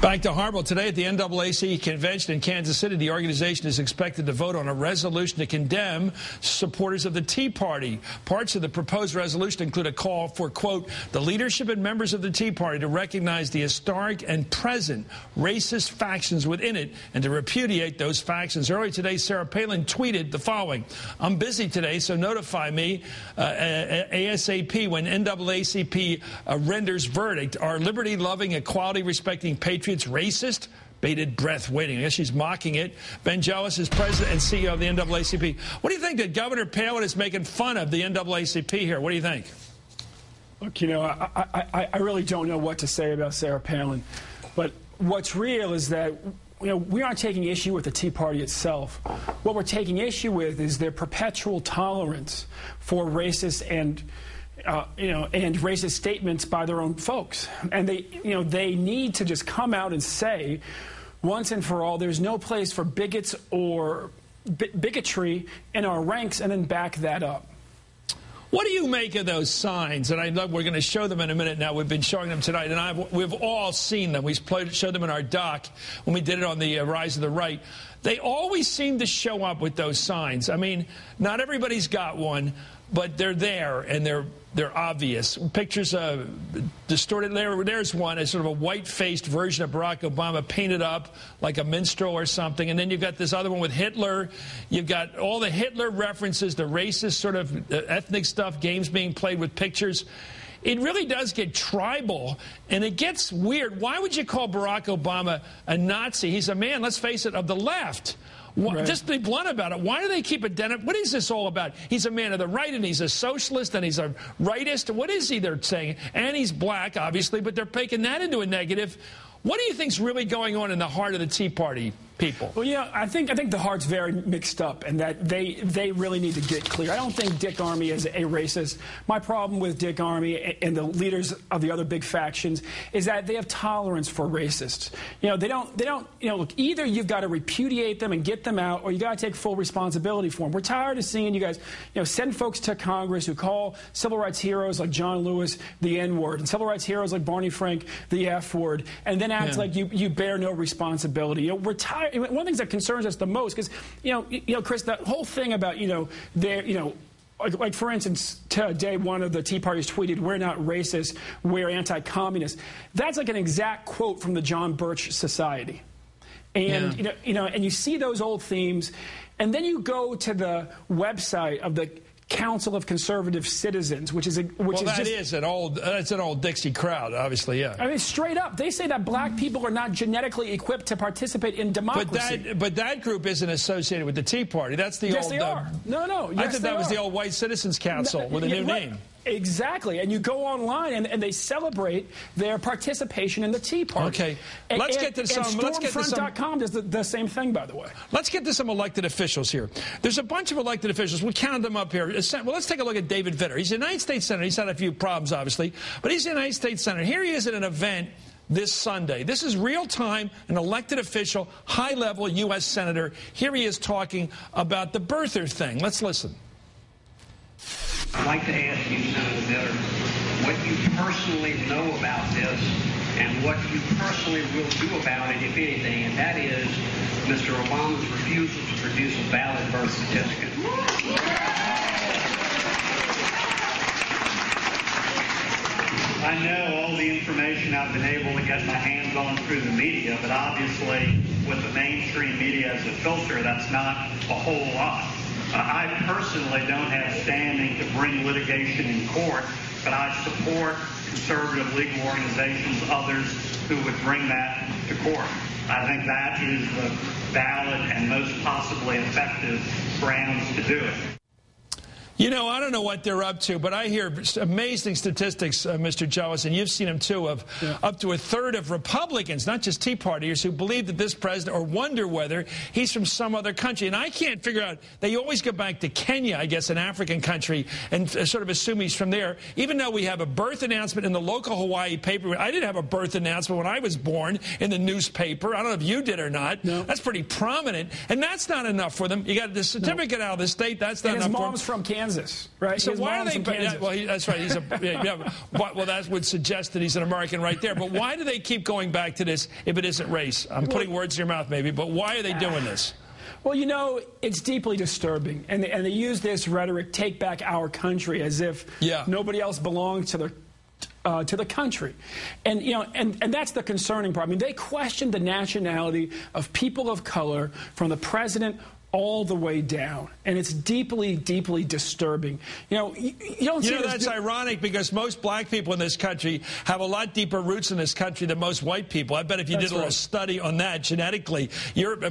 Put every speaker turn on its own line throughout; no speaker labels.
Back to Hardball. Today at the NAACP convention in Kansas City, the organization is expected to vote on a resolution to condemn supporters of the Tea Party. Parts of the proposed resolution include a call for, quote, the leadership and members of the Tea Party to recognize the historic and present racist factions within it and to repudiate those factions. Earlier today, Sarah Palin tweeted the following: I'm busy today, so notify me ASAP when NAACP renders verdict. Are liberty-loving, equality-respecting patriots racist? Bated breath waiting. I guess she's mocking it. Ben Jealous is president and CEO of the NAACP. What do you think that Governor Palin is making fun of the NAACP here? What do you think?
Look, you know, I really don't know what to say about Sarah Palin. But what's real is that, you know, we aren't taking issue with the Tea Party itself. What we're taking issue with is their perpetual tolerance for racist and racist statements by their own folks. And they need to just come out and say, once and for all, there's no place for bigots or bigotry in our ranks, and then back that up.
What do you make of those signs? And we're going to show them in a minute now. We've been showing them tonight, and we've all seen them. We showed them in our doc when we did it on the Rise of the Right. They always seem to show up with those signs. I mean, not everybody's got one, but they're there, and they're obvious. Pictures distorted. There's one, a sort of a white-faced version of Barack Obama painted up like a minstrel or something. And then you've got this other one with Hitler. You've got all the Hitler references, the racist sort of ethnic stuff, games being played with pictures. It really does get tribal, and it gets weird. Why would you call Barack Obama a Nazi? He's a man, let's face it, of the left. Right. Just to be blunt about it, why do they keep identifying? What is this all about? He's a man of the right, and he's a socialist, and he's a rightist. What is he they're saying? And he's black, obviously, but they're making that into a negative. What do you think's really going on in the heart of the Tea Party people? Well,
yeah, I think the heart's very mixed up, and that they really need to get clear. I don't think Dick Armey is a racist. My problem with Dick Armey and the leaders of the other big factions is that they have tolerance for racists. You know, they don't. You know, look, either you've got to repudiate them and get them out, or you got to take full responsibility for them. We're tired of seeing you guys, you know, send folks to Congress who call civil rights heroes like John Lewis the N-word, and civil rights heroes like Barney Frank the F-word, and then act like you bear no responsibility. You know, we're tired. One of the things that concerns us the most, because you know, Chris, that whole thing about like for instance, today one of the Tea Parties tweeted, "We're not racist, we're anti-communist." That's like an exact quote from the John Birch Society, and and you see those old themes, and then you go to the website of the Council of Conservative Citizens, that's an old Dixie crowd, obviously, yeah. I mean, straight up, they say that black people are not genetically equipped to participate in democracy.
But that group isn't associated with the Tea Party. That's the old.
Yes, they are. No. Yes,
I thought that was the old White Citizens Council with a new name.
Exactly, and you go online and they celebrate their participation in the Tea Party.
Okay, let's get to some.
Stormfront.com does the same thing, by the way.
Let's get to some elected officials here. There's a bunch of elected officials. We counted them up here. Well, let's take a look at David Vitter. He's a United States Senator. He's had a few problems, obviously, but he's a United States Senator. Here he is at an event this Sunday. This is real time, an elected official, high-level U.S. Senator. Here he is talking about the birther thing. Let's listen.
I'd like to ask you, Senator Vitter, what you personally know about this and what you personally will do about it, if anything, and that is Mr. Obama's refusal to produce a valid birth certificate. I know all the information I've been able to get my hands on through the media, but obviously with the mainstream media as a filter, that's not a whole lot. I personally don't have standing to bring litigation in court, but I support conservative legal organizations, others who would bring that to court. I think that is the valid and most possibly effective grounds to do it.
You know, I don't know what they're up to, but I hear amazing statistics, Mr. Jealous, and you've seen them too, of up to a third of Republicans, not just Tea Partiers, who believe that this president, or wonder whether he's from some other country. And I can't figure out, they always go back to Kenya, I guess, an African country, and sort of assume he's from there, even though we have a birth announcement in the local Hawaii paper. I didn't have a birth announcement when I was born in the newspaper. I don't know if you did or not. No. That's pretty prominent, and that's not enough for them. You got the certificate out of the state, that's not enough for them.
His mom's from Kansas. Kansas, right?
So
His
why are
mom's
they?
from Kansas.
Well, that's right. He's well, that would suggest that he's an American right there. But why do they keep going back to this if it isn't race? I'm putting words in your mouth, maybe. But why are they doing this?
Well, you know, it's deeply disturbing, and they use this rhetoric, "Take back our country," as if nobody else belongs to the country. And, you know, and that's the concerning part. I mean, they question the nationality of people of color from the president all the way down. And it's deeply, deeply disturbing. You know, you don't see
that's ironic because most black people in this country have a lot deeper roots in this country than most white people. I bet if you did a little study on that genetically,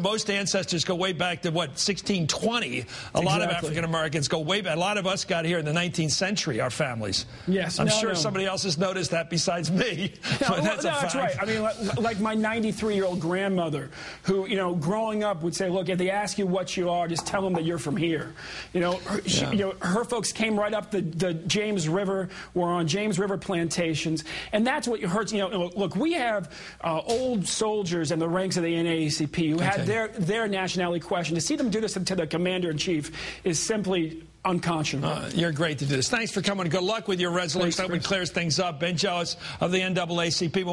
most ancestors go way back to, what, 1620. A lot of African Americans go way back. A lot of us got here in the 19th century, our families.
Yes.
I'm sure somebody else has noticed that besides me. But that's
right. I mean, like my 93-year-old grandmother who, you know, growing up would say, look, if they ask you what you are, just tell them that you're from here. You know, her folks came right up the James River, were on James River plantations, and that's what hurts. You know, look, we have old soldiers in the ranks of the NAACP who had their nationality questioned. To see them do this to the commander-in-chief is simply unconscionable.
You're great to do this. Thanks for coming. Good luck with your resolution. I hope it clears things up. Ben Jealous of the NAACP.